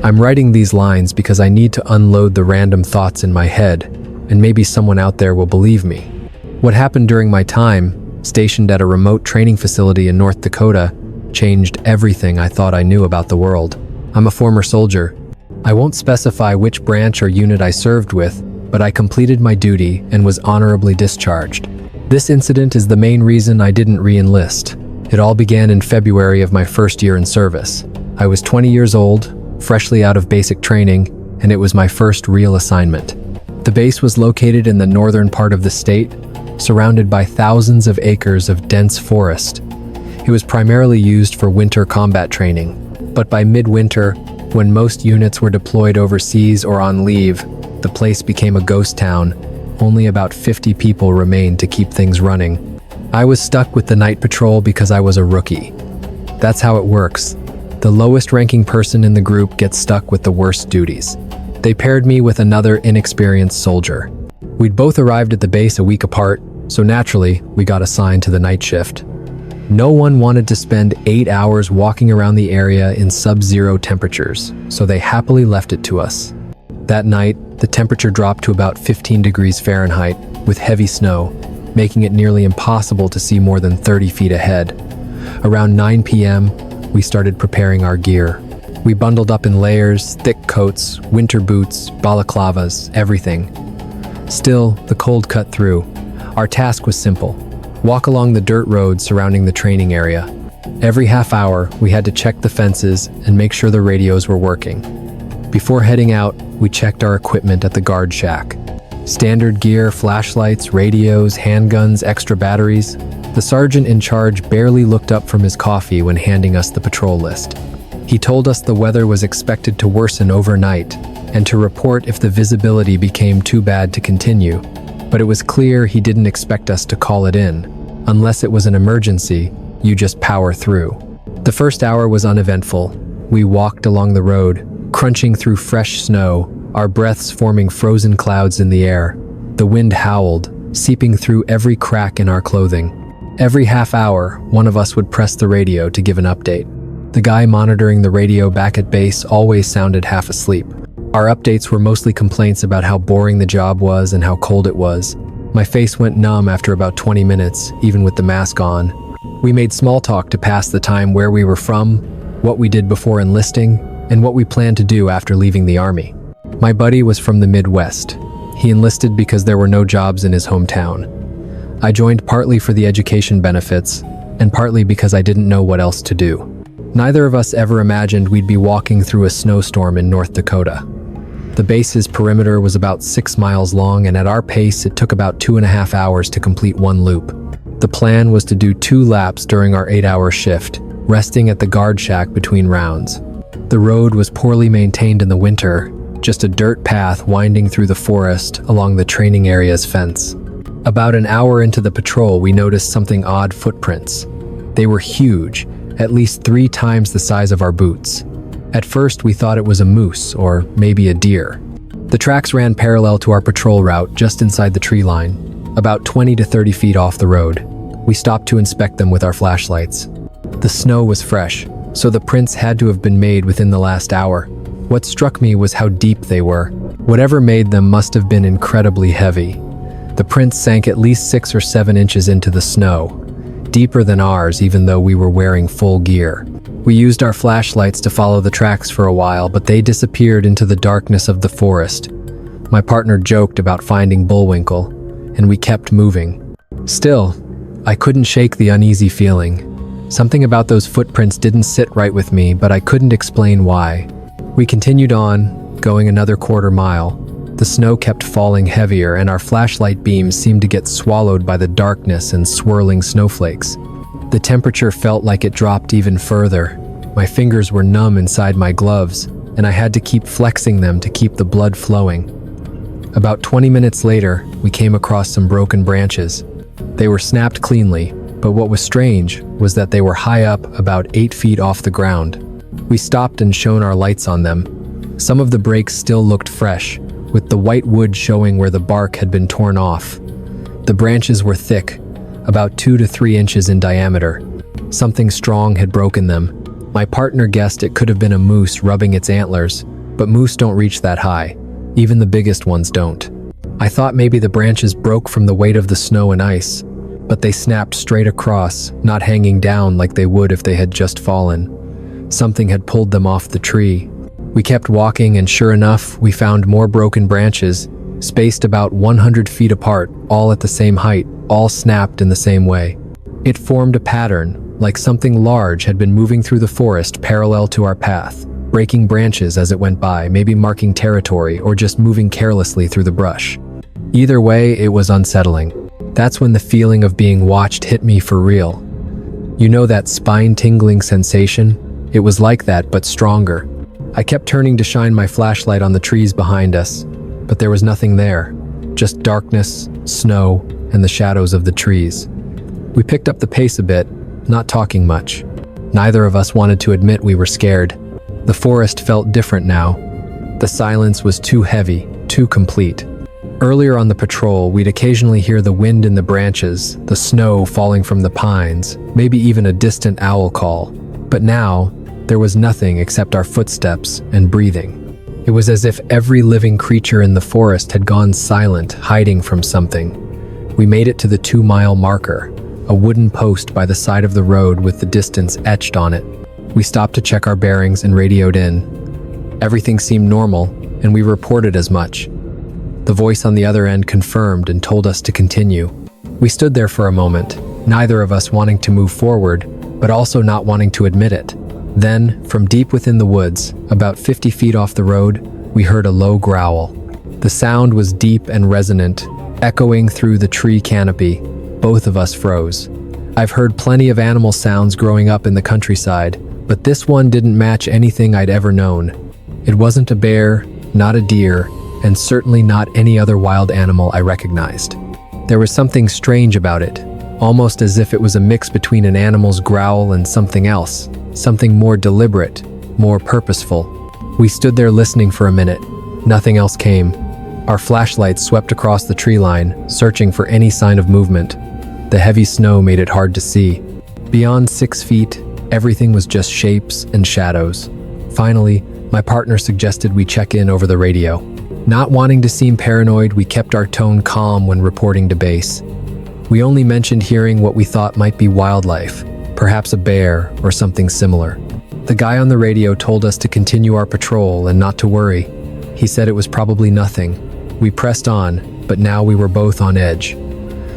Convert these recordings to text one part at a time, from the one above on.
I'm writing these lines because I need to unload the random thoughts in my head, and maybe someone out there will believe me. What happened during my time, stationed at a remote training facility in North Dakota, changed everything I thought I knew about the world. I'm a former soldier. I won't specify which branch or unit I served with, but I completed my duty and was honorably discharged. This incident is the main reason I didn't re-enlist. It all began in February of my first year in service. I was 20 years old, freshly out of basic training, and it was my first real assignment. The base was located in the northern part of the state, surrounded by thousands of acres of dense forest. It was primarily used for winter combat training, but by midwinter, when most units were deployed overseas or on leave, the place became a ghost town. Only about 50 people remained to keep things running. I was stuck with the night patrol because I was a rookie. That's how it works. The lowest ranking person in the group gets stuck with the worst duties. They paired me with another inexperienced soldier. We'd both arrived at the base a week apart, so naturally, we got assigned to the night shift. No one wanted to spend 8 hours walking around the area in sub-zero temperatures, so they happily left it to us. That night, the temperature dropped to about 15 degrees Fahrenheit, with heavy snow, making it nearly impossible to see more than 30 feet ahead. Around 9 p.m., we started preparing our gear. We bundled up in layers, thick coats, winter boots, balaclavas, everything. Still, the cold cut through. Our task was simple: walk along the dirt road surrounding the training area. Every half hour, we had to check the fences and make sure the radios were working. Before heading out, we checked our equipment at the guard shack. Standard gear, flashlights, radios, handguns, extra batteries. The sergeant in charge barely looked up from his coffee when handing us the patrol list. He told us the weather was expected to worsen overnight and to report if the visibility became too bad to continue. But it was clear he didn't expect us to call it in. Unless it was an emergency, you just power through. The first hour was uneventful. We walked along the road, crunching through fresh snow, our breaths forming frozen clouds in the air. The wind howled, seeping through every crack in our clothing. Every half hour, one of us would press the radio to give an update. The guy monitoring the radio back at base always sounded half asleep. Our updates were mostly complaints about how boring the job was and how cold it was. My face went numb after about 20 minutes, even with the mask on. We made small talk to pass the time: where we were from, what we did before enlisting, and what we planned to do after leaving the Army. My buddy was from the Midwest. He enlisted because there were no jobs in his hometown. I joined partly for the education benefits, and partly because I didn't know what else to do. Neither of us ever imagined we'd be walking through a snowstorm in North Dakota. The base's perimeter was about 6 miles long, and at our pace, it took about 2.5 hours to complete one loop. The plan was to do 2 laps during our 8-hour shift, resting at the guard shack between rounds. The road was poorly maintained in the winter, just a dirt path winding through the forest along the training area's fence. About an hour into the patrol, we noticed something odd: footprints. They were huge, at least 3 times the size of our boots. At first, we thought it was a moose or maybe a deer. The tracks ran parallel to our patrol route just inside the tree line, about 20 to 30 feet off the road. We stopped to inspect them with our flashlights. The snow was fresh, so the prints had to have been made within the last hour. What struck me was how deep they were. Whatever made them must have been incredibly heavy. The prints sank at least 6 or 7 inches into the snow, deeper than ours even though we were wearing full gear. We used our flashlights to follow the tracks for a while, but they disappeared into the darkness of the forest. My partner joked about finding Bullwinkle, and we kept moving. Still, I couldn't shake the uneasy feeling. Something about those footprints didn't sit right with me, but I couldn't explain why. We continued on, going another quarter mile. The snow kept falling heavier, and our flashlight beams seemed to get swallowed by the darkness and swirling snowflakes. The temperature felt like it dropped even further. My fingers were numb inside my gloves, and I had to keep flexing them to keep the blood flowing. About 20 minutes later, we came across some broken branches. They were snapped cleanly, but what was strange was that they were high up, about 8 feet off the ground. We stopped and shone our lights on them. Some of the breaks still looked fresh, with the white wood showing where the bark had been torn off. The branches were thick, about 2 to 3 inches in diameter. Something strong had broken them. My partner guessed it could have been a moose rubbing its antlers, but moose don't reach that high. Even the biggest ones don't. I thought maybe the branches broke from the weight of the snow and ice, but they snapped straight across, not hanging down like they would if they had just fallen. Something had pulled them off the tree. We kept walking, and sure enough, we found more broken branches, spaced about 100 feet apart, all at the same height, all snapped in the same way. It formed a pattern, like something large had been moving through the forest parallel to our path, breaking branches as it went by, maybe marking territory or just moving carelessly through the brush. Either way, it was unsettling. That's when the feeling of being watched hit me for real. You know that spine-tingling sensation? It was like that, but stronger. I kept turning to shine my flashlight on the trees behind us, but there was nothing there. Just darkness, snow, and the shadows of the trees. We picked up the pace a bit, not talking much. Neither of us wanted to admit we were scared. The forest felt different now. The silence was too heavy, too complete. Earlier on the patrol, we'd occasionally hear the wind in the branches, the snow falling from the pines, maybe even a distant owl call. But now, there was nothing except our footsteps and breathing. It was as if every living creature in the forest had gone silent, hiding from something. We made it to the 2-mile marker, a wooden post by the side of the road with the distance etched on it. We stopped to check our bearings and radioed in. Everything seemed normal, and we reported as much. The voice on the other end confirmed and told us to continue. We stood there for a moment, neither of us wanting to move forward, but also not wanting to admit it. Then, from deep within the woods, about 50 feet off the road, we heard a low growl. The sound was deep and resonant, echoing through the tree canopy. Both of us froze. I've heard plenty of animal sounds growing up in the countryside, but this one didn't match anything I'd ever known. It wasn't a bear, not a deer, and certainly not any other wild animal I recognized. There was something strange about it, almost as if it was a mix between an animal's growl and something else, something more deliberate, more purposeful. We stood there listening for a minute. Nothing else came. Our flashlights swept across the tree line, searching for any sign of movement. The heavy snow made it hard to see. Beyond 6 feet, everything was just shapes and shadows. Finally, my partner suggested we check in over the radio. Not wanting to seem paranoid, we kept our tone calm when reporting to base. We only mentioned hearing what we thought might be wildlife, perhaps a bear or something similar. The guy on the radio told us to continue our patrol and not to worry. He said it was probably nothing. We pressed on, but now we were both on edge.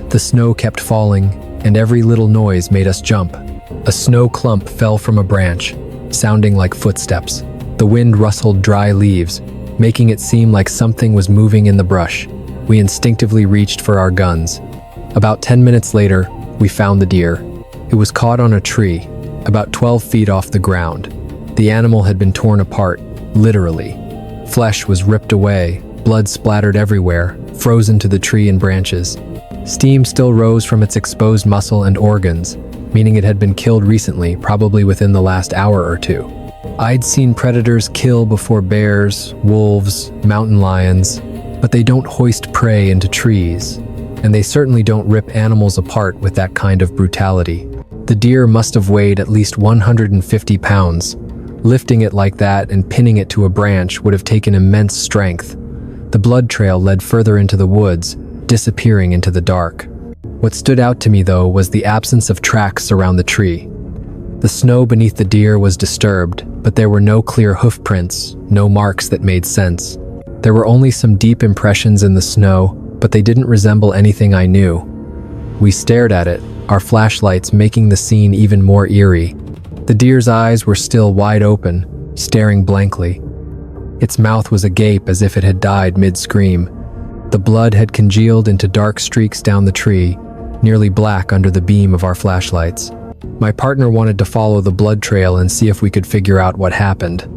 The snow kept falling, and every little noise made us jump. A snow clump fell from a branch, sounding like footsteps. The wind rustled dry leaves, making it seem like something was moving in the brush. We instinctively reached for our guns. About 10 minutes later, we found the deer. It was caught on a tree, about 12 feet off the ground. The animal had been torn apart, literally. Flesh was ripped away, blood splattered everywhere, frozen to the tree and branches. Steam still rose from its exposed muscle and organs, meaning it had been killed recently, probably within the last hour or two. I'd seen predators kill before bears, wolves, mountain lions, but they don't hoist prey into trees, and they certainly don't rip animals apart with that kind of brutality. The deer must have weighed at least 150 pounds. Lifting it like that and pinning it to a branch would have taken immense strength. The blood trail led further into the woods, disappearing into the dark. What stood out to me, though, was the absence of tracks around the tree. The snow beneath the deer was disturbed, but there were no clear hoof prints, no marks that made sense. There were only some deep impressions in the snow, but they didn't resemble anything I knew. We stared at it, our flashlights making the scene even more eerie. The deer's eyes were still wide open, staring blankly. Its mouth was agape as if it had died mid-scream. The blood had congealed into dark streaks down the tree, nearly black under the beam of our flashlights. My partner wanted to follow the blood trail and see if we could figure out what happened.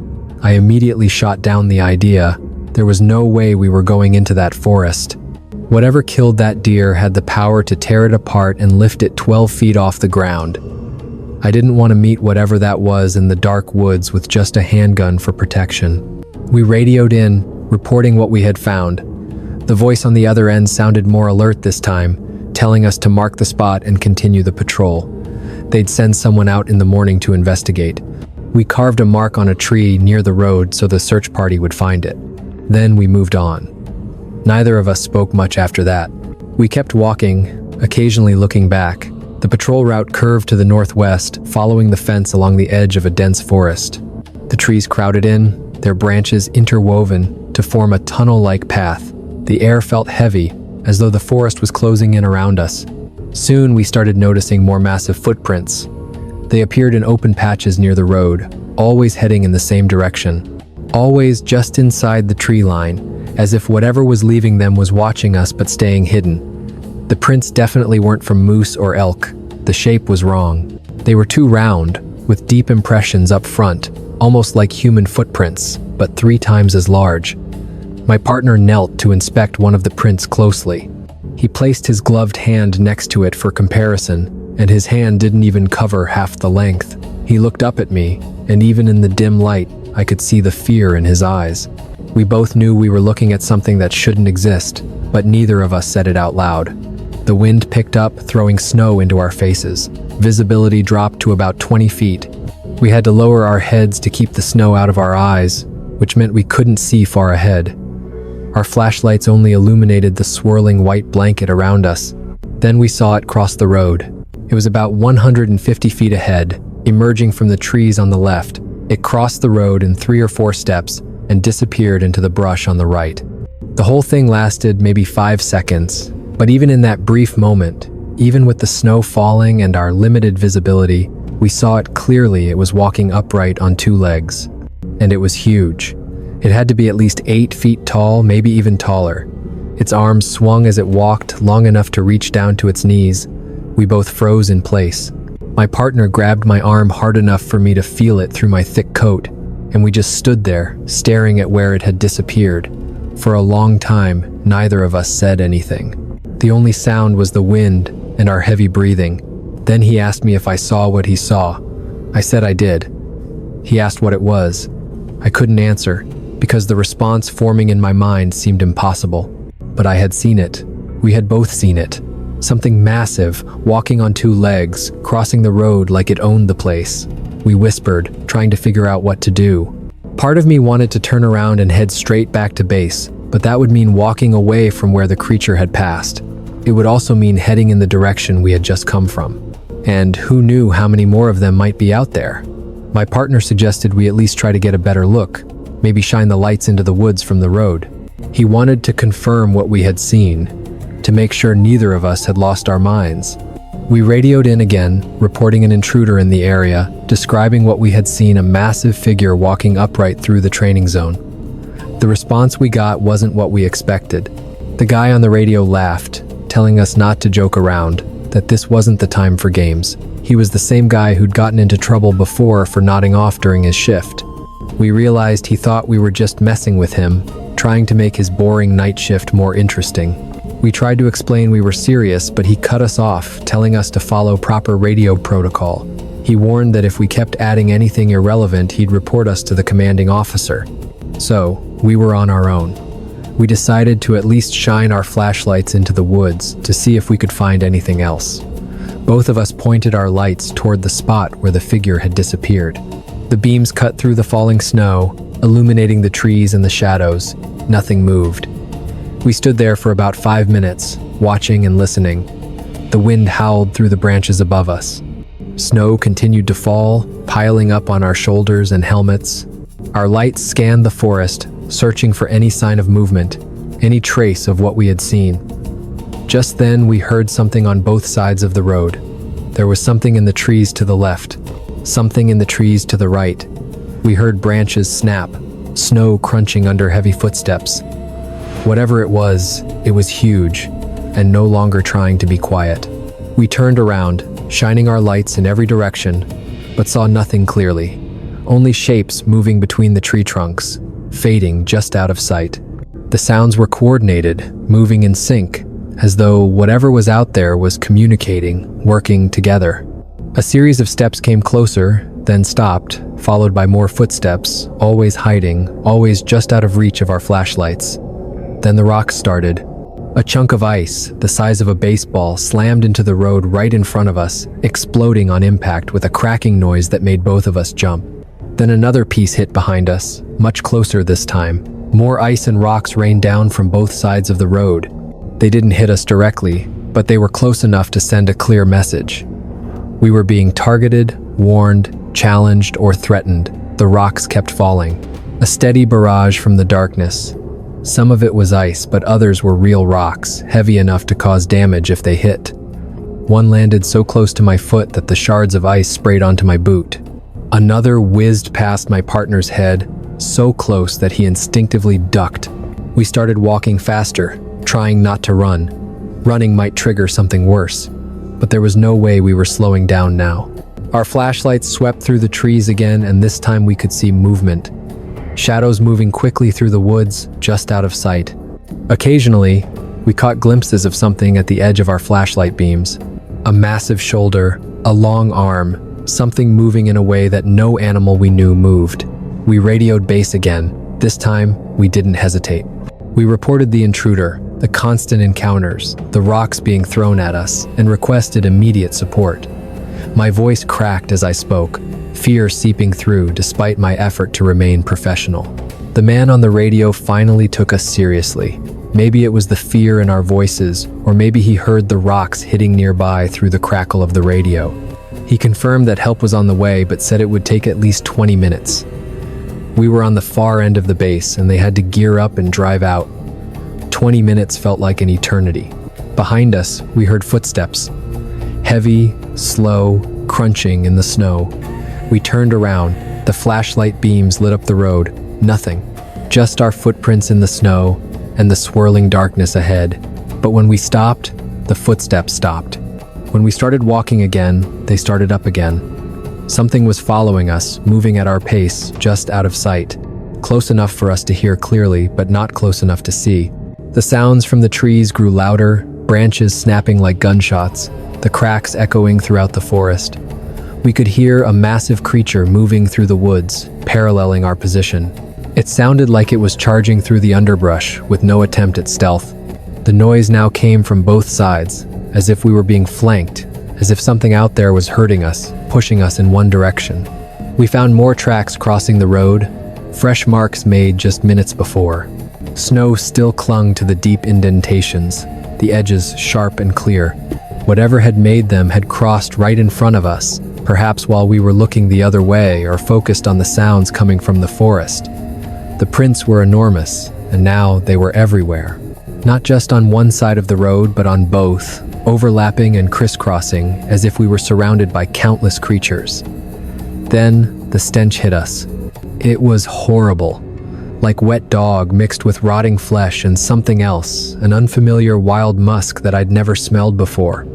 I immediately shot down the idea. There was no way we were going into that forest. Whatever killed that deer had the power to tear it apart and lift it 12 feet off the ground. I didn't want to meet whatever that was in the dark woods with just a handgun for protection. We radioed in, reporting what we had found. The voice on the other end sounded more alert this time, telling us to mark the spot and continue the patrol. They'd send someone out in the morning to investigate. We carved a mark on a tree near the road so the search party would find it. Then we moved on. Neither of us spoke much after that. We kept walking, occasionally looking back. The patrol route curved to the northwest, following the fence along the edge of a dense forest. The trees crowded in, their branches interwoven to form a tunnel-like path. The air felt heavy, as though the forest was closing in around us. Soon we started noticing more massive footprints. They appeared in open patches near the road, always heading in the same direction. Always just inside the tree line, as if whatever was leaving them was watching us but staying hidden. The prints definitely weren't from moose or elk. The shape was wrong. They were too round, with deep impressions up front, almost like human footprints, but 3 times as large. My partner knelt to inspect one of the prints closely. He placed his gloved hand next to it for comparison, and his hand didn't even cover half the length. He looked up at me, and even in the dim light, I could see the fear in his eyes. We both knew we were looking at something that shouldn't exist, but neither of us said it out loud. The wind picked up, throwing snow into our faces. Visibility dropped to about 20 feet. We had to lower our heads to keep the snow out of our eyes, which meant we couldn't see far ahead. Our flashlights only illuminated the swirling white blanket around us. Then we saw it cross the road. It was about 150 feet ahead, emerging from the trees on the left. It crossed the road in 3 or 4 steps and disappeared into the brush on the right. The whole thing lasted maybe 5 seconds, but even in that brief moment, even with the snow falling and our limited visibility, we saw it clearly. It was walking upright on 2 legs. And it was huge. It had to be at least 8 feet tall, maybe even taller. Its arms swung as it walked, long enough to reach down to its knees. We both froze in place. My partner grabbed my arm hard enough for me to feel it through my thick coat, and we just stood there, staring at where it had disappeared. For a long time, neither of us said anything. The only sound was the wind and our heavy breathing. Then he asked me if I saw what he saw. I said I did. He asked what it was. I couldn't answer, because the response forming in my mind seemed impossible. But I had seen it. We had both seen it. Something massive, walking on 2 legs, crossing the road like it owned the place. We whispered, trying to figure out what to do. Part of me wanted to turn around and head straight back to base, but that would mean walking away from where the creature had passed. It would also mean heading in the direction we had just come from. And who knew how many more of them might be out there? My partner suggested we at least try to get a better look, maybe shine the lights into the woods from the road. He wanted to confirm what we had seen, to make sure neither of us had lost our minds. We radioed in again, reporting an intruder in the area, describing what we had seen: a massive figure walking upright through the training zone. The response we got wasn't what we expected. The guy on the radio laughed, telling us not to joke around, that this wasn't the time for games. He was the same guy who'd gotten into trouble before for nodding off during his shift. We realized he thought we were just messing with him, trying to make his boring night shift more interesting. We tried to explain we were serious, but he cut us off, telling us to follow proper radio protocol. He warned that if we kept adding anything irrelevant, he'd report us to the commanding officer. So, we were on our own. We decided to at least shine our flashlights into the woods to see if we could find anything else. Both of us pointed our lights toward the spot where the figure had disappeared. The beams cut through the falling snow, illuminating the trees and the shadows. Nothing moved. We stood there for about 5 minutes, watching and listening. The wind howled through the branches above us. Snow continued to fall, piling up on our shoulders and helmets. Our lights scanned the forest, searching for any sign of movement, any trace of what we had seen. Just then, we heard something on both sides of the road. There was something in the trees to the left, something in the trees to the right. We heard branches snap, snow crunching under heavy footsteps. Whatever it was huge, and no longer trying to be quiet. We turned around, shining our lights in every direction, but saw nothing clearly. Only shapes moving between the tree trunks, fading just out of sight. The sounds were coordinated, moving in sync, as though whatever was out there was communicating, working together. A series of steps came closer, then stopped, followed by more footsteps, always hiding, always just out of reach of our flashlights. Then the rocks started. A chunk of ice, the size of a baseball, slammed into the road right in front of us, exploding on impact with a cracking noise that made both of us jump. Then another piece hit behind us, much closer this time. More ice and rocks rained down from both sides of the road. They didn't hit us directly, but they were close enough to send a clear message. We were being targeted, warned, challenged, or threatened. The rocks kept falling. A steady barrage from the darkness. Some of it was ice, but others were real rocks, heavy enough to cause damage if they hit. One landed so close to my foot that the shards of ice sprayed onto my boot. Another whizzed past my partner's head, so close that he instinctively ducked. We started walking faster, trying not to run. Running might trigger something worse, but there was no way we were slowing down now. Our flashlights swept through the trees again, and this time we could see movement. Shadows moving quickly through the woods, just out of sight. Occasionally, we caught glimpses of something at the edge of our flashlight beams. A massive shoulder, a long arm, something moving in a way that no animal we knew moved. We radioed base again. This time, we didn't hesitate. We reported the intruder, the constant encounters, the rocks being thrown at us, and requested immediate support. My voice cracked as I spoke, fear seeping through despite my effort to remain professional. The man on the radio finally took us seriously. Maybe it was the fear in our voices, or maybe he heard the rocks hitting nearby through the crackle of the radio. He confirmed that help was on the way, but said it would take at least 20 minutes. We were on the far end of the base, and they had to gear up and drive out. 20 minutes felt like an eternity. Behind us, we heard footsteps. Heavy, slow, crunching in the snow. We turned around. The flashlight beams lit up the road. Nothing. Just our footprints in the snow and the swirling darkness ahead. But when we stopped, the footsteps stopped. When we started walking again, they started up again. Something was following us, moving at our pace, just out of sight. Close enough for us to hear clearly, but not close enough to see. The sounds from the trees grew louder, branches snapping like gunshots, the cracks echoing throughout the forest. We could hear a massive creature moving through the woods, paralleling our position. It sounded like it was charging through the underbrush, with no attempt at stealth. The noise now came from both sides, as if we were being flanked, as if something out there was hurting us, pushing us in one direction. We found more tracks crossing the road, fresh marks made just minutes before. Snow still clung to the deep indentations, the edges sharp and clear. Whatever had made them had crossed right in front of us, perhaps while we were looking the other way or focused on the sounds coming from the forest. The prints were enormous, and now they were everywhere. Not just on one side of the road, but on both, overlapping and crisscrossing as if we were surrounded by countless creatures. Then the stench hit us. It was horrible, like wet dog mixed with rotting flesh and something else, an unfamiliar wild musk that I'd never smelled before.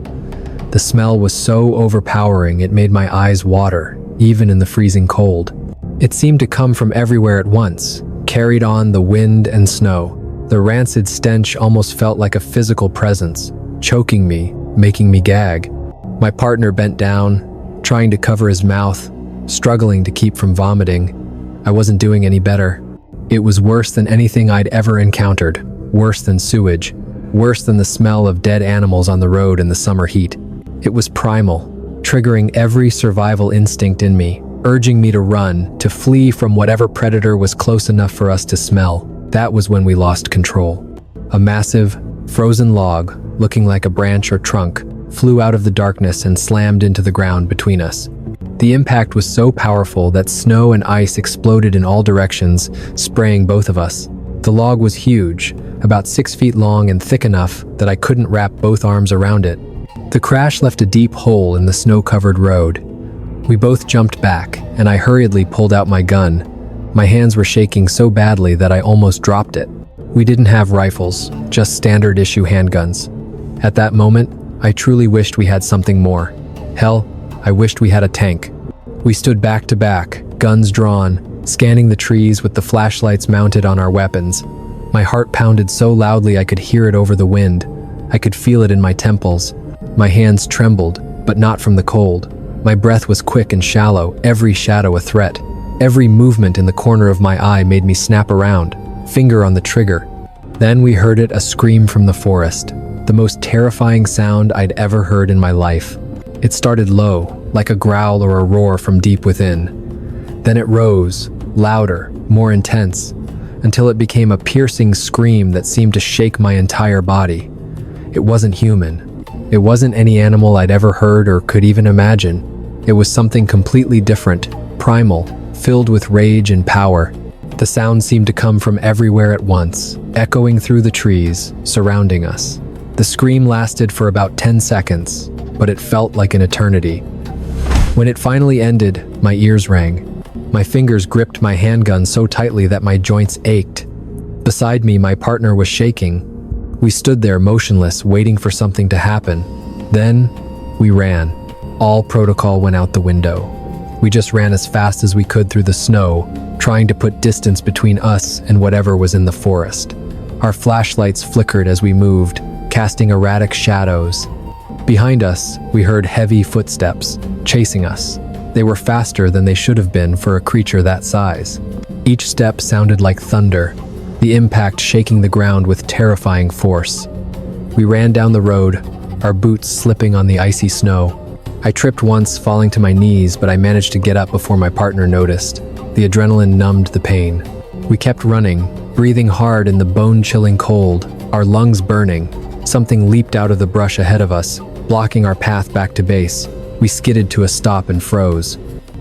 The smell was so overpowering it made my eyes water, even in the freezing cold. It seemed to come from everywhere at once, carried on the wind and snow. The rancid stench almost felt like a physical presence, choking me, making me gag. My partner bent down, trying to cover his mouth, struggling to keep from vomiting. I wasn't doing any better. It was worse than anything I'd ever encountered, worse than sewage, worse than the smell of dead animals on the road in the summer heat. It was primal, triggering every survival instinct in me, urging me to run, to flee from whatever predator was close enough for us to smell. That was when we lost control. A massive, frozen log, looking like a branch or trunk, flew out of the darkness and slammed into the ground between us. The impact was so powerful that snow and ice exploded in all directions, spraying both of us. The log was huge, about 6 feet long and thick enough that I couldn't wrap both arms around it. The crash left a deep hole in the snow-covered road. We both jumped back, and I hurriedly pulled out my gun. My hands were shaking so badly that I almost dropped it. We didn't have rifles, just standard-issue handguns. At that moment, I truly wished we had something more. Hell, I wished we had a tank. We stood back to back, guns drawn, scanning the trees with the flashlights mounted on our weapons. My heart pounded so loudly I could hear it over the wind. I could feel it in my temples. My hands trembled, but not from the cold. My breath was quick and shallow, every shadow a threat. Every movement in the corner of my eye made me snap around, finger on the trigger. Then we heard it, a scream from the forest, the most terrifying sound I'd ever heard in my life. It started low, like a growl or a roar from deep within. Then it rose, louder, more intense, until it became a piercing scream that seemed to shake my entire body. It wasn't human. It wasn't any animal I'd ever heard or could even imagine. It was something completely different, primal, filled with rage and power. The sound seemed to come from everywhere at once, echoing through the trees, surrounding us. The scream lasted for about 10 seconds, but it felt like an eternity. When it finally ended, my ears rang. My fingers gripped my handgun so tightly that my joints ached. Beside me, my partner was shaking. We stood there motionless, waiting for something to happen. Then, we ran. All protocol went out the window. We just ran as fast as we could through the snow, trying to put distance between us and whatever was in the forest. Our flashlights flickered as we moved, casting erratic shadows. Behind us, we heard heavy footsteps, chasing us. They were faster than they should have been for a creature that size. Each step sounded like thunder, the impact shaking the ground with terrifying force. We ran down the road, our boots slipping on the icy snow. I tripped once, falling to my knees, but I managed to get up before my partner noticed. The adrenaline numbed the pain. We kept running, breathing hard in the bone-chilling cold, our lungs burning. Something leaped out of the brush ahead of us, blocking our path back to base. We skidded to a stop and froze.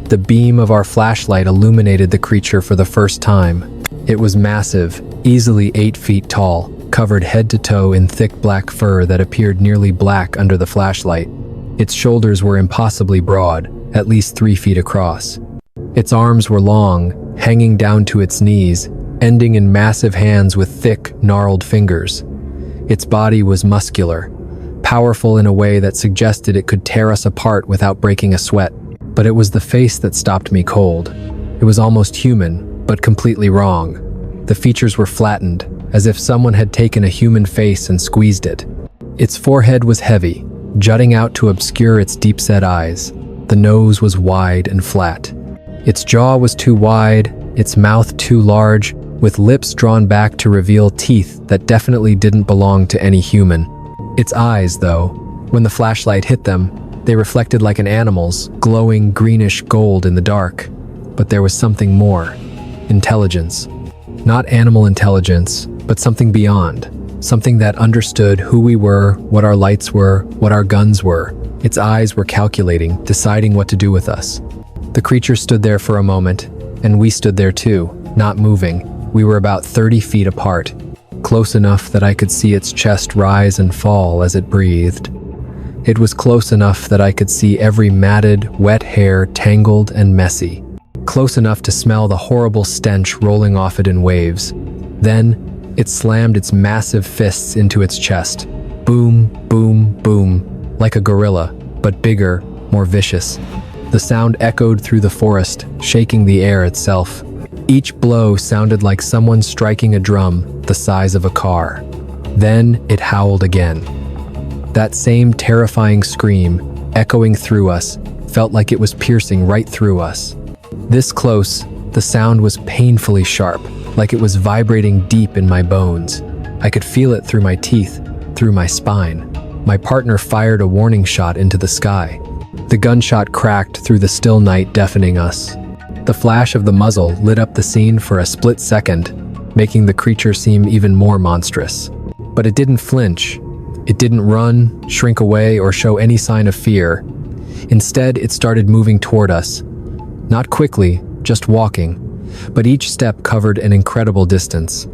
The beam of our flashlight illuminated the creature for the first time. It was massive, easily 8 feet tall, covered head to toe in thick black fur that appeared nearly black under the flashlight. Its shoulders were impossibly broad, at least 3 feet across. Its arms were long, hanging down to its knees, ending in massive hands with thick, gnarled fingers. Its body was muscular, powerful in a way that suggested it could tear us apart without breaking a sweat. But it was the face that stopped me cold. It was almost human, but completely wrong. The features were flattened, as if someone had taken a human face and squeezed it. Its forehead was heavy, jutting out to obscure its deep-set eyes. The nose was wide and flat. Its jaw was too wide, its mouth too large, with lips drawn back to reveal teeth that definitely didn't belong to any human. Its eyes, though, when the flashlight hit them, they reflected like an animal's, glowing greenish gold in the dark. But there was something more. Intelligence. Not animal intelligence, but something beyond. Something that understood who we were, what our lights were, what our guns were. Its eyes were calculating, deciding what to do with us. The creature stood there for a moment, and we stood there too, not moving. We were about 30 feet apart, close enough that I could see its chest rise and fall as it breathed. It was close enough that I could see every matted, wet hair tangled and messy. Close enough to smell the horrible stench rolling off it in waves. Then, it slammed its massive fists into its chest. Boom, boom, boom, like a gorilla, but bigger, more vicious. The sound echoed through the forest, shaking the air itself. Each blow sounded like someone striking a drum the size of a car. Then it howled again. That same terrifying scream, echoing through us, felt like it was piercing right through us. This close, the sound was painfully sharp, like it was vibrating deep in my bones. I could feel it through my teeth, through my spine. My partner fired a warning shot into the sky. The gunshot cracked through the still night, deafening us. The flash of the muzzle lit up the scene for a split second, making the creature seem even more monstrous. But it didn't flinch. It didn't run, shrink away, or show any sign of fear. Instead, it started moving toward us. Not quickly, just walking, but each step covered an incredible distance.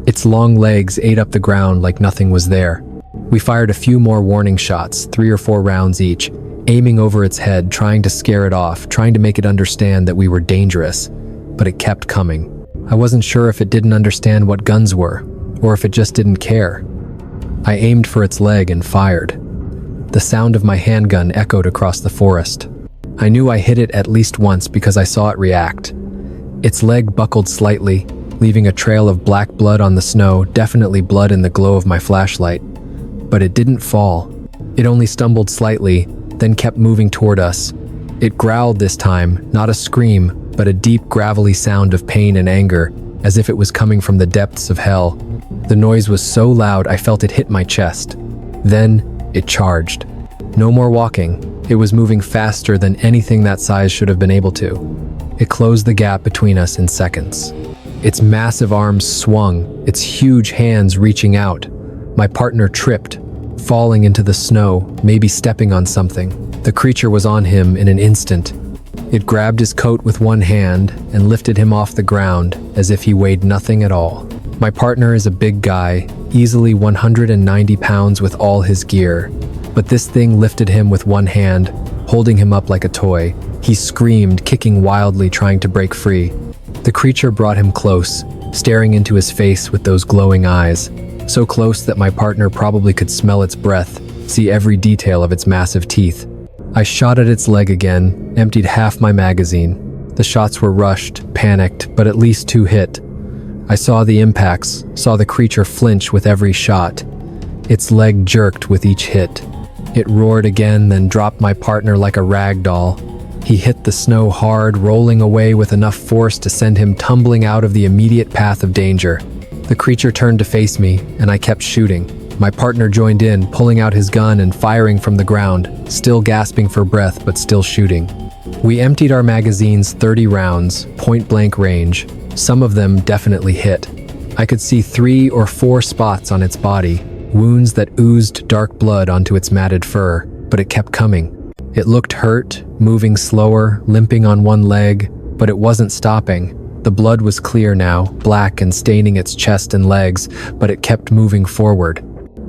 Its long legs ate up the ground like nothing was there. We fired a few more warning shots, 3 or 4 rounds each, aiming over its head, trying to scare it off, trying to make it understand that we were dangerous. But it kept coming. I wasn't sure if it didn't understand what guns were, or if it just didn't care. I aimed for its leg and fired. The sound of my handgun echoed across the forest. I knew I hit it at least once because I saw it react. Its leg buckled slightly, leaving a trail of black blood on the snow, definitely blood in the glow of my flashlight. But it didn't fall. It only stumbled slightly, then kept moving toward us. It growled this time, not a scream, but a deep, gravelly sound of pain and anger, as if it was coming from the depths of hell. The noise was so loud I felt it hit my chest. Then, it charged. No more walking. It was moving faster than anything that size should have been able to. It closed the gap between us in seconds. Its massive arms swung, its huge hands reaching out. My partner tripped, falling into the snow, maybe stepping on something. The creature was on him in an instant. It grabbed his coat with one hand and lifted him off the ground as if he weighed nothing at all. My partner is a big guy, easily 190 pounds with all his gear, but this thing lifted him with one hand, holding him up like a toy. He screamed, kicking wildly, trying to break free. The creature brought him close, staring into his face with those glowing eyes, so close that my partner probably could smell its breath, see every detail of its massive teeth. I shot at its leg again, emptied half my magazine. The shots were rushed, panicked, but at least 2 hit. I saw the impacts, saw the creature flinch with every shot. Its leg jerked with each hit. It roared again, then dropped my partner like a rag doll. He hit the snow hard, rolling away with enough force to send him tumbling out of the immediate path of danger. The creature turned to face me, and I kept shooting. My partner joined in, pulling out his gun and firing from the ground, still gasping for breath but still shooting. We emptied our magazines 30 rounds, point-blank range. Some of them definitely hit. I could see 3 or 4 spots on its body, wounds that oozed dark blood onto its matted fur, but it kept coming. It looked hurt, moving slower, limping on one leg, but it wasn't stopping. The blood was clear now, black and staining its chest and legs, but it kept moving forward.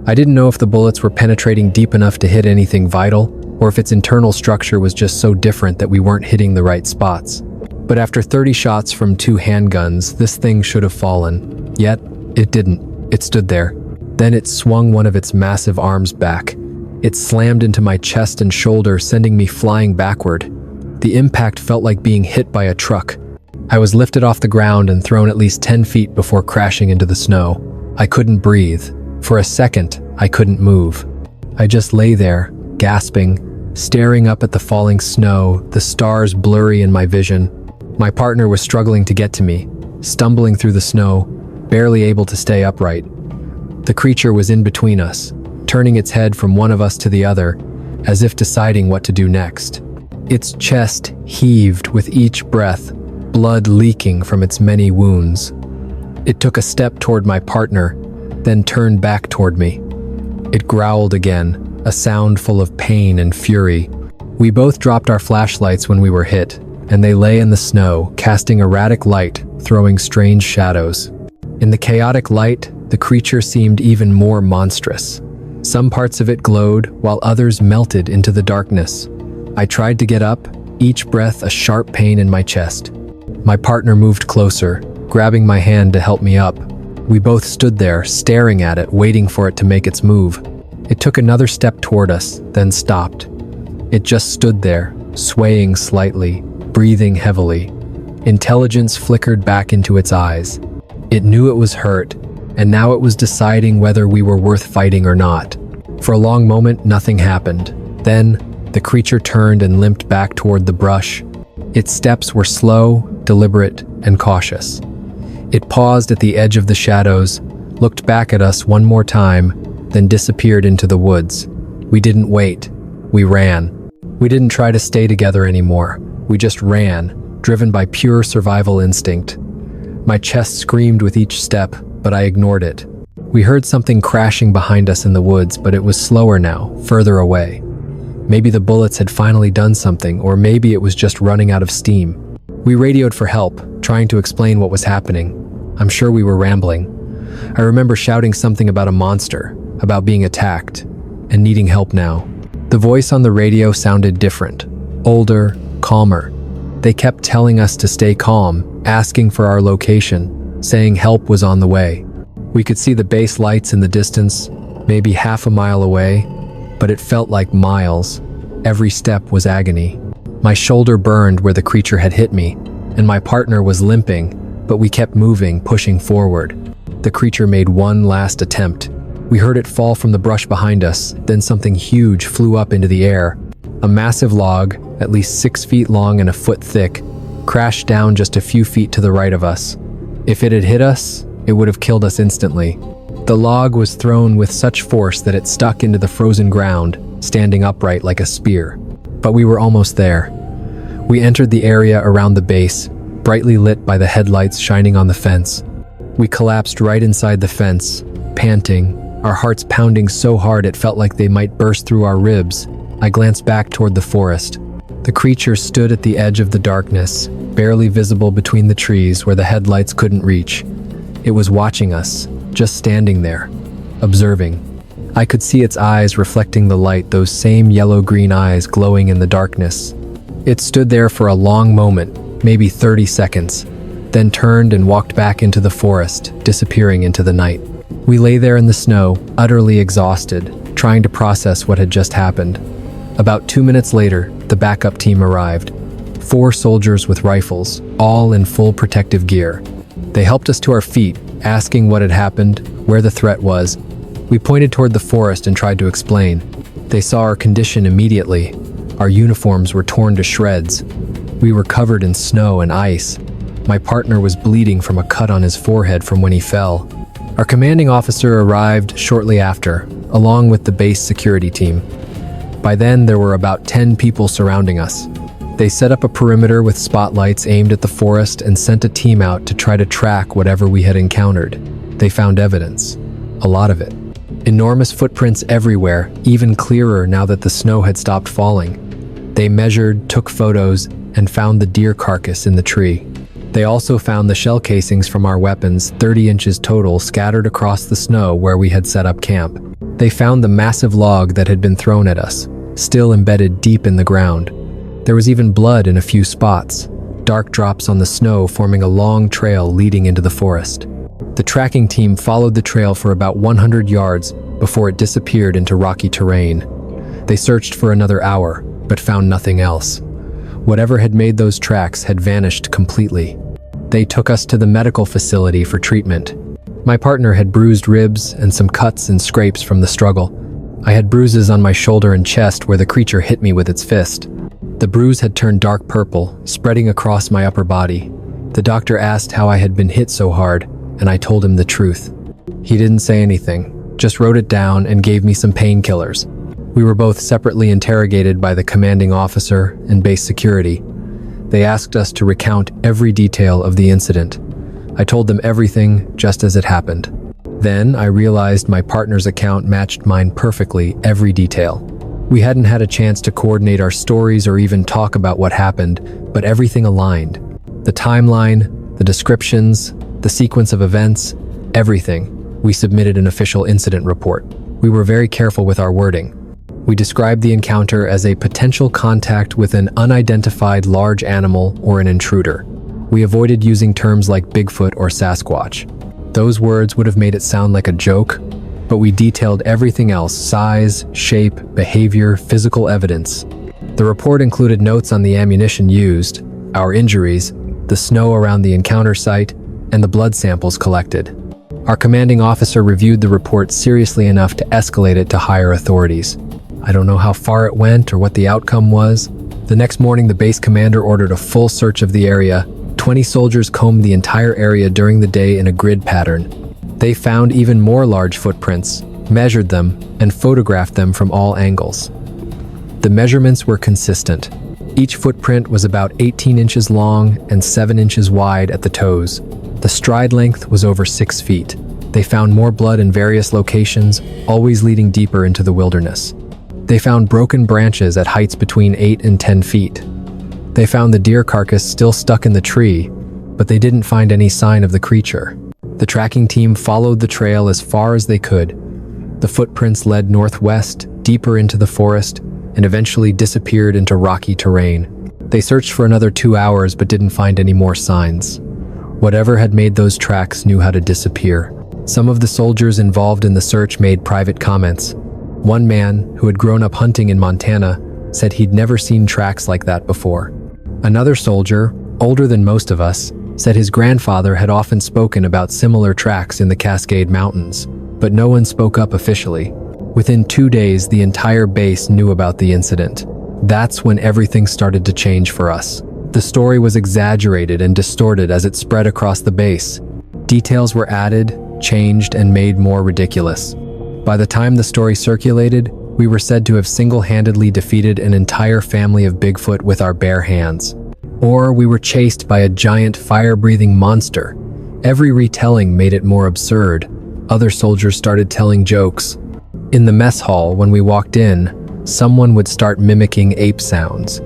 I didn't know if the bullets were penetrating deep enough to hit anything vital, or if its internal structure was just so different that we weren't hitting the right spots. But after 30 shots from 2 handguns, this thing should have fallen. Yet, it didn't. It stood there. Then it swung one of its massive arms back. It slammed into my chest and shoulder, sending me flying backward. The impact felt like being hit by a truck. I was lifted off the ground and thrown at least 10 feet before crashing into the snow. I couldn't breathe. For a second, I couldn't move. I just lay there, gasping, staring up at the falling snow, the stars blurry in my vision. My partner was struggling to get to me, stumbling through the snow, barely able to stay upright. The creature was in between us, turning its head from one of us to the other, as if deciding what to do next. Its chest heaved with each breath, blood leaking from its many wounds. It took a step toward my partner, then turned back toward me. It growled again, a sound full of pain and fury. We both dropped our flashlights when we were hit, and they lay in the snow, casting erratic light, throwing strange shadows. In the chaotic light, the creature seemed even more monstrous. Some parts of it glowed, while others melted into the darkness. I tried to get up, each breath a sharp pain in my chest. My partner moved closer, grabbing my hand to help me up. We both stood there, staring at it, waiting for it to make its move. It took another step toward us, then stopped. It just stood there, swaying slightly, breathing heavily. Intelligence flickered back into its eyes. It knew it was hurt, and now it was deciding whether we were worth fighting or not. For a long moment, nothing happened. Then, the creature turned and limped back toward the brush. Its steps were slow, deliberate, and cautious. It paused at the edge of the shadows, looked back at us one more time, then disappeared into the woods. We didn't wait. We ran. We didn't try to stay together anymore. We just ran, driven by pure survival instinct. My chest screamed with each step, but I ignored it. We heard something crashing behind us in the woods, but it was slower now, further away. Maybe the bullets had finally done something, or maybe it was just running out of steam. We radioed for help, trying to explain what was happening. I'm sure we were rambling. I remember shouting something about a monster, about being attacked, and needing help now. The voice on the radio sounded different, older, calmer. They kept telling us to stay calm, asking for our location, saying help was on the way. We could see the base lights in the distance, maybe half a mile away, but it felt like miles. Every step was agony. My shoulder burned where the creature had hit me, and my partner was limping, but we kept moving, pushing forward. The creature made one last attempt. We heard it fall from the brush behind us, then something huge flew up into the air. A massive log, at least 6 feet long and a foot thick, crashed down just a few feet to the right of us. If it had hit us, it would have killed us instantly. The log was thrown with such force that it stuck into the frozen ground, standing upright like a spear. But we were almost there. We entered the area around the base, brightly lit by the headlights shining on the fence. We collapsed right inside the fence, panting, our hearts pounding so hard it felt like they might burst through our ribs. I glanced back toward the forest. The creature stood at the edge of the darkness, barely visible between the trees where the headlights couldn't reach. It was watching us, just standing there, observing. I could see its eyes reflecting the light, those same yellow-green eyes glowing in the darkness. It stood there for a long moment, maybe 30 seconds, then turned and walked back into the forest, disappearing into the night. We lay there in the snow, utterly exhausted, trying to process what had just happened. About 2 minutes later, the backup team arrived. 4 soldiers with rifles, all in full protective gear. They helped us to our feet, asking what had happened, where the threat was. We pointed toward the forest and tried to explain. They saw our condition immediately. Our uniforms were torn to shreds. We were covered in snow and ice. My partner was bleeding from a cut on his forehead from when he fell. Our commanding officer arrived shortly after, along with the base security team. By then, there were about 10 people surrounding us. They set up a perimeter with spotlights aimed at the forest and sent a team out to try to track whatever we had encountered. They found evidence. A lot of it. Enormous footprints everywhere, even clearer now that the snow had stopped falling. They measured, took photos, and found the deer carcass in the tree. They also found the shell casings from our weapons, 30 inches total, scattered across the snow where we had set up camp. They found the massive log that had been thrown at us, still embedded deep in the ground. There was even blood in a few spots, dark drops on the snow forming a long trail leading into the forest. The tracking team followed the trail for about 100 yards before it disappeared into rocky terrain. They searched for another hour, but found nothing else. Whatever had made those tracks had vanished completely. They took us to the medical facility for treatment. My partner had bruised ribs and some cuts and scrapes from the struggle. I had bruises on my shoulder and chest where the creature hit me with its fist. The bruise had turned dark purple, spreading across my upper body. The doctor asked how I had been hit so hard, and I told him the truth. He didn't say anything, just wrote it down and gave me some painkillers. We were both separately interrogated by the commanding officer and base security. They asked us to recount every detail of the incident. I told them everything just as it happened. Then I realized my partner's account matched mine perfectly, every detail. We hadn't had a chance to coordinate our stories or even talk about what happened, but everything aligned. The timeline, the descriptions, the sequence of events, everything. We submitted an official incident report. We were very careful with our wording. We described the encounter as a potential contact with an unidentified large animal or an intruder. We avoided using terms like Bigfoot or Sasquatch. Those words would have made it sound like a joke, but we detailed everything else: size, shape, behavior, physical evidence. The report included notes on the ammunition used, our injuries, the snow around the encounter site, and the blood samples collected. Our commanding officer reviewed the report seriously enough to escalate it to higher authorities. I don't know how far it went or what the outcome was. The next morning, the base commander ordered a full search of the area. 20 soldiers combed the entire area during the day in a grid pattern. They found even more large footprints, measured them, and photographed them from all angles. The measurements were consistent. Each footprint was about 18 inches long and 7 inches wide at the toes. The stride length was over 6 feet. They found more blood in various locations, always leading deeper into the wilderness. They found broken branches at heights between 8 and 10 feet. They found the deer carcass still stuck in the tree, but they didn't find any sign of the creature. The tracking team followed the trail as far as they could. The footprints led northwest, deeper into the forest, and eventually disappeared into rocky terrain. They searched for another 2 hours but didn't find any more signs. Whatever had made those tracks knew how to disappear. Some of the soldiers involved in the search made private comments. One man, who had grown up hunting in Montana, said he'd never seen tracks like that before. Another soldier, older than most of us, said his grandfather had often spoken about similar tracks in the Cascade Mountains, but no one spoke up officially. Within 2 days, the entire base knew about the incident. That's when everything started to change for us. The story was exaggerated and distorted as it spread across the base. Details were added, changed, and made more ridiculous. By the time the story circulated, We were said to have single-handedly defeated an entire family of Bigfoot with our bare hands. Or we were chased by a giant fire-breathing monster. Every retelling made it more absurd. Other soldiers started telling jokes. In the mess hall, when we walked in, someone would start mimicking ape sounds.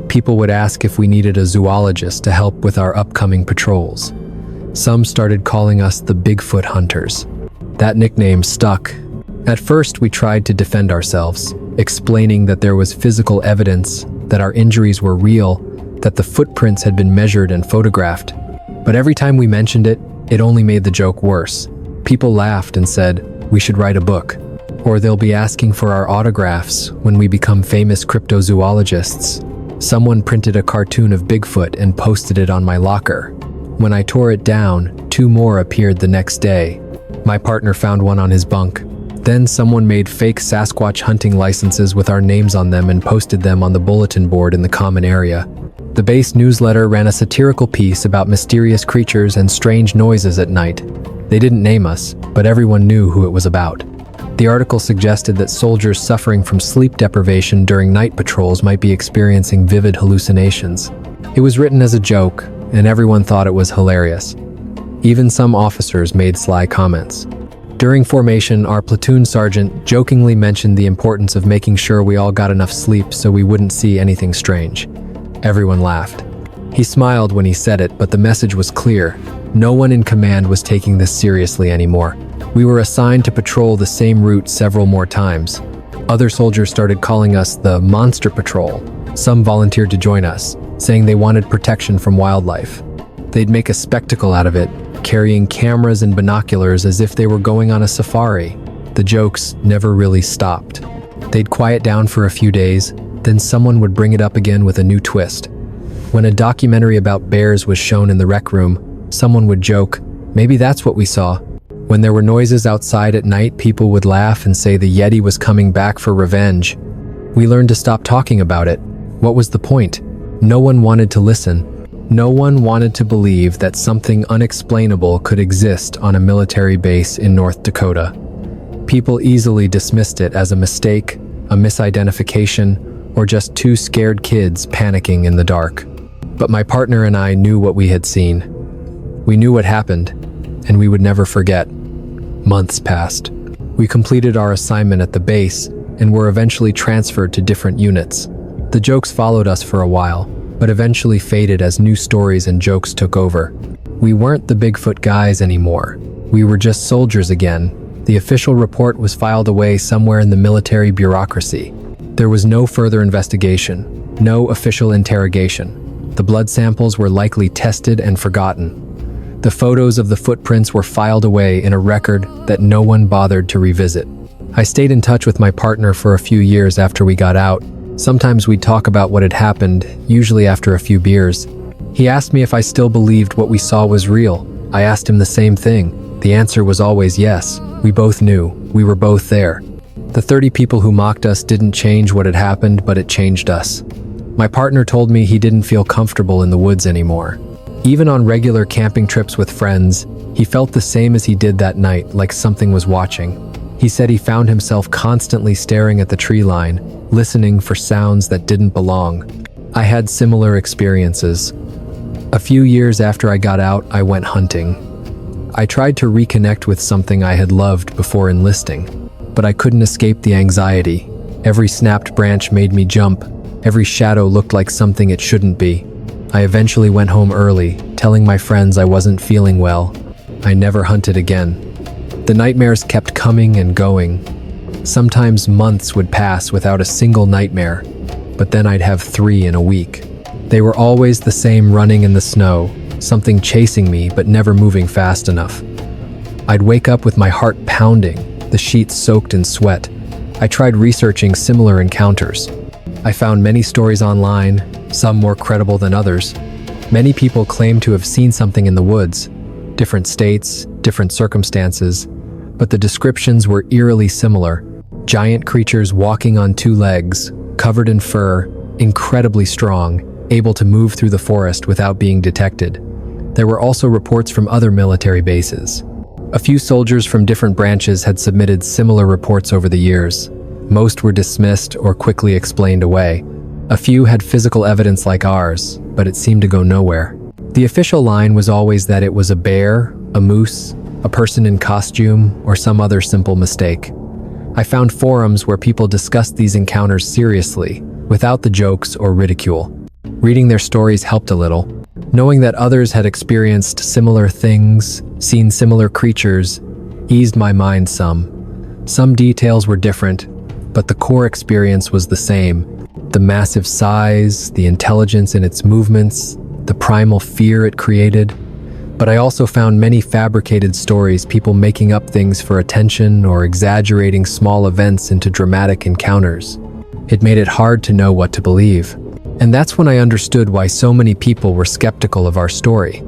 People would ask if we needed a zoologist to help with our upcoming patrols. Some started calling us the Bigfoot Hunters. That nickname stuck. At first, we tried to defend ourselves, explaining that there was physical evidence, that our injuries were real, that the footprints had been measured and photographed. But every time we mentioned it, it only made the joke worse. People laughed and said, "We should write a book." Or they'll be asking for our autographs when we become famous cryptozoologists. Someone printed a cartoon of Bigfoot and posted it on my locker. When I tore it down, 2 more appeared the next day. My partner found one on his bunk. Then someone made fake Sasquatch hunting licenses with our names on them and posted them on the bulletin board in the common area. The base newsletter ran a satirical piece about mysterious creatures and strange noises at night. They didn't name us, but everyone knew who it was about. The article suggested that soldiers suffering from sleep deprivation during night patrols might be experiencing vivid hallucinations. It was written as a joke, and everyone thought it was hilarious. Even some officers made sly comments. During formation, our platoon sergeant jokingly mentioned the importance of making sure we all got enough sleep so we wouldn't see anything strange. Everyone laughed. He smiled when he said it, but the message was clear. No one in command was taking this seriously anymore. We were assigned to patrol the same route several more times. Other soldiers started calling us the Monster Patrol. Some volunteered to join us, saying they wanted protection from wildlife. They'd make a spectacle out of it, carrying cameras and binoculars as if they were going on a safari. The jokes never really stopped. They'd quiet down for a few days, then someone would bring it up again with a new twist. When a documentary about bears was shown in the rec room, someone would joke, "Maybe that's what we saw." When there were noises outside at night, people would laugh and say the Yeti was coming back for revenge. We learned to stop talking about it. What was the point? No one wanted to listen. No one wanted to believe that something unexplainable could exist on a military base in North Dakota. People easily dismissed it as a mistake, a misidentification, or just 2 scared kids panicking in the dark. But my partner and I knew what we had seen. We knew what happened, and we would never forget. Months passed. We completed our assignment at the base and were eventually transferred to different units. The jokes followed us for a while, but eventually faded as new stories and jokes took over. We weren't the Bigfoot guys anymore. We were just soldiers again. The official report was filed away somewhere in the military bureaucracy. There was no further investigation, no official interrogation. The blood samples were likely tested and forgotten. The photos of the footprints were filed away in a record that no one bothered to revisit. I stayed in touch with my partner for a few years after we got out. Sometimes we'd talk about what had happened, usually after a few beers. He asked me if I still believed what we saw was real. I asked him the same thing. The answer was always yes. We both knew. We were both there. The 30 people who mocked us didn't change what had happened, but it changed us. My partner told me he didn't feel comfortable in the woods anymore. Even on regular camping trips with friends, he felt the same as he did that night, like something was watching. He said he found himself constantly staring at the tree line, listening for sounds that didn't belong. I had similar experiences. A few years after I got out, I went hunting. I tried to reconnect with something I had loved before enlisting, but I couldn't escape the anxiety. Every snapped branch made me jump. Every shadow looked like something it shouldn't be. I eventually went home early, telling my friends I wasn't feeling well. I never hunted again. The nightmares kept coming and going. Sometimes months would pass without a single nightmare, but then I'd have 3 in a week. They were always the same, running in the snow, something chasing me but never moving fast enough. I'd wake up with my heart pounding, the sheets soaked in sweat. I tried researching similar encounters. I found many stories online, some more credible than others. Many people claim to have seen something in the woods, different states, different circumstances, but the descriptions were eerily similar. Giant creatures walking on 2 legs, covered in fur, incredibly strong, able to move through the forest without being detected. There were also reports from other military bases. A few soldiers from different branches had submitted similar reports over the years. Most were dismissed or quickly explained away. A few had physical evidence like ours, but it seemed to go nowhere. The official line was always that it was a bear, a moose, a person in costume, or some other simple mistake. I found forums where people discussed these encounters seriously, without the jokes or ridicule. Reading their stories helped a little. Knowing that others had experienced similar things, seen similar creatures, eased my mind some. Some details were different, but the core experience was the same. The massive size, the intelligence in its movements, the primal fear it created. But I also found many fabricated stories, people making up things for attention or exaggerating small events into dramatic encounters. It made it hard to know what to believe. And that's when I understood why so many people were skeptical of our story.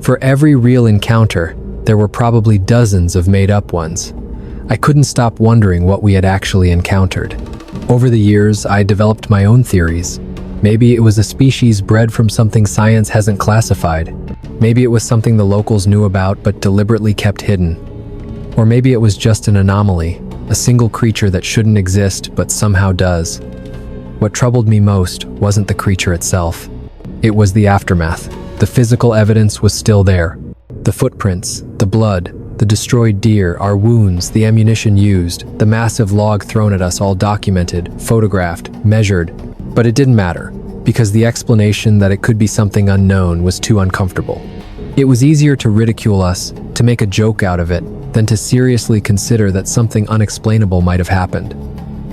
For every real encounter, there were probably dozens of made-up ones. I couldn't stop wondering what we had actually encountered. Over the years, I developed my own theories. Maybe it was a species bred from something science hasn't classified. Maybe it was something the locals knew about but deliberately kept hidden. Or maybe it was just an anomaly, a single creature that shouldn't exist but somehow does. What troubled me most wasn't the creature itself. It was the aftermath. The physical evidence was still there. The footprints, the blood, the destroyed deer, our wounds, the ammunition used, the massive log thrown at us, all documented, photographed, measured. But it didn't matter, because the explanation that it could be something unknown was too uncomfortable. It was easier to ridicule us, to make a joke out of it, than to seriously consider that something unexplainable might have happened.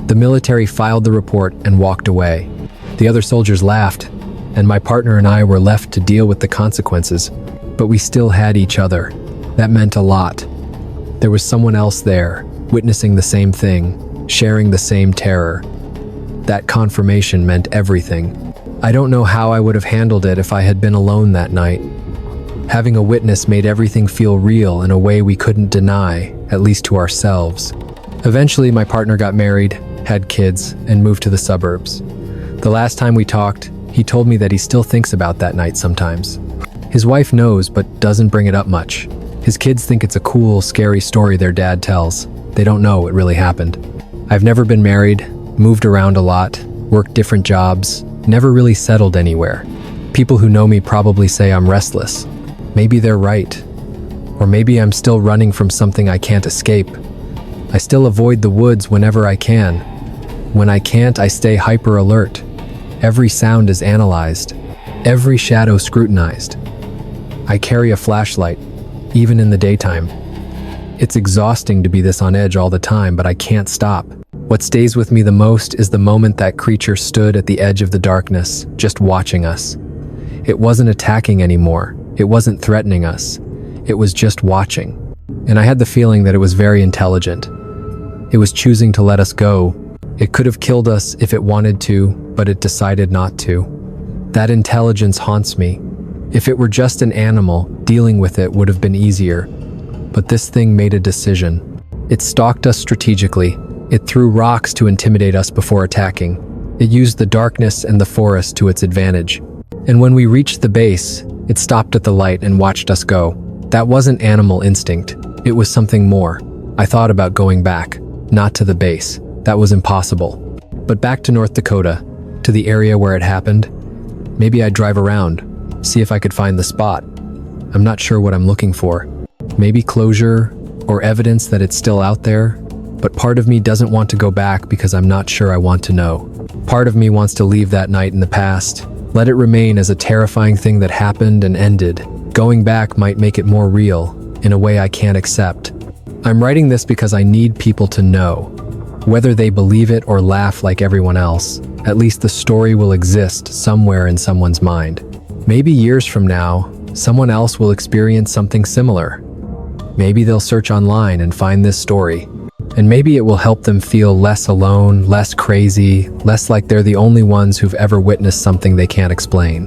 The military filed the report and walked away. The other soldiers laughed, and my partner and I were left to deal with the consequences, but we still had each other. That meant a lot. There was someone else there, witnessing the same thing, sharing the same terror. That confirmation meant everything. I don't know how I would have handled it if I had been alone that night. Having a witness made everything feel real in a way we couldn't deny, at least to ourselves. Eventually, my partner got married, had kids, and moved to the suburbs. The last time we talked, he told me that he still thinks about that night sometimes. His wife knows, but doesn't bring it up much. His kids think it's a cool, scary story their dad tells. They don't know what really happened. I've never been married, moved around a lot, worked different jobs, never really settled anywhere. People who know me probably say I'm restless. Maybe they're right. Or maybe I'm still running from something I can't escape. I still avoid the woods whenever I can. When I can't, I stay hyper alert. Every sound is analyzed, every shadow scrutinized. I carry a flashlight, even in the daytime. It's exhausting to be this on edge all the time, but I can't stop. What stays with me the most is the moment that creature stood at the edge of the darkness, just watching us. It wasn't attacking anymore. It wasn't threatening us. It was just watching. And I had the feeling that it was very intelligent. It was choosing to let us go. It could have killed us if it wanted to, but it decided not to. That intelligence haunts me. If it were just an animal, dealing with it would have been easier. But this thing made a decision. It stalked us strategically. It threw rocks to intimidate us before attacking. It used the darkness and the forest to its advantage. And when we reached the base, it stopped at the light and watched us go. That wasn't animal instinct. It was something more. I thought about going back, not to the base. That was impossible. But back to North Dakota, to the area where it happened. Maybe I'd drive around, see if I could find the spot. I'm not sure what I'm looking for. Maybe closure or evidence that it's still out there. But part of me doesn't want to go back because I'm not sure I want to know. Part of me wants to leave that night in the past, let it remain as a terrifying thing that happened and ended. Going back might make it more real, in a way I can't accept. I'm writing this because I need people to know. Whether they believe it or laugh like everyone else, at least the story will exist somewhere in someone's mind. Maybe years from now, someone else will experience something similar. Maybe they'll search online and find this story. And maybe it will help them feel less alone, less crazy, less like they're the only ones who've ever witnessed something they can't explain.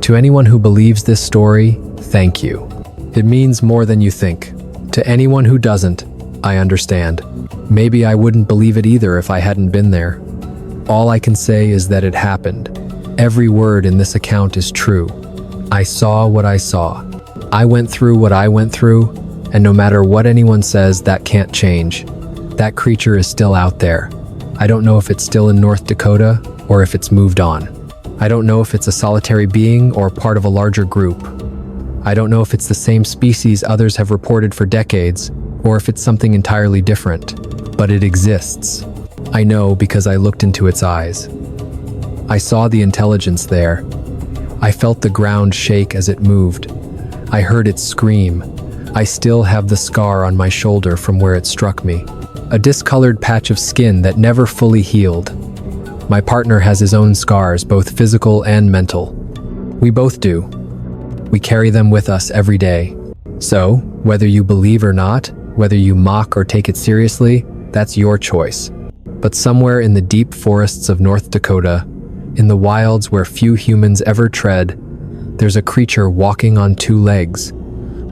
To anyone who believes this story, thank you. It means more than you think. To anyone who doesn't, I understand. Maybe I wouldn't believe it either if I hadn't been there. All I can say is that it happened. Every word in this account is true. I saw what I saw. I went through what I went through, and no matter what anyone says, that can't change. That creature is still out there, I don't know if it's still in North Dakota or if it's moved on. I don't know if it's a solitary being or part of a larger group. I don't know if it's the same species others have reported for decades or if it's something entirely different, but it exists. I know because I looked into its eyes. I saw the intelligence there. I felt the ground shake as it moved. I heard it scream. I still have the scar on my shoulder from where it struck me. A discolored patch of skin that never fully healed. My partner has his own scars, both physical and mental. We both do. We carry them with us every day. So, whether you believe or not, whether you mock or take it seriously, that's your choice. But somewhere in the deep forests of North Dakota, in the wilds where few humans ever tread, there's a creature walking on two legs.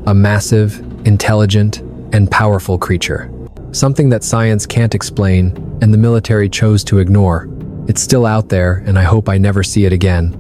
A massive, intelligent, and powerful creature. Something that science can't explain and the military chose to ignore. It's still out there, and I hope I never see it again.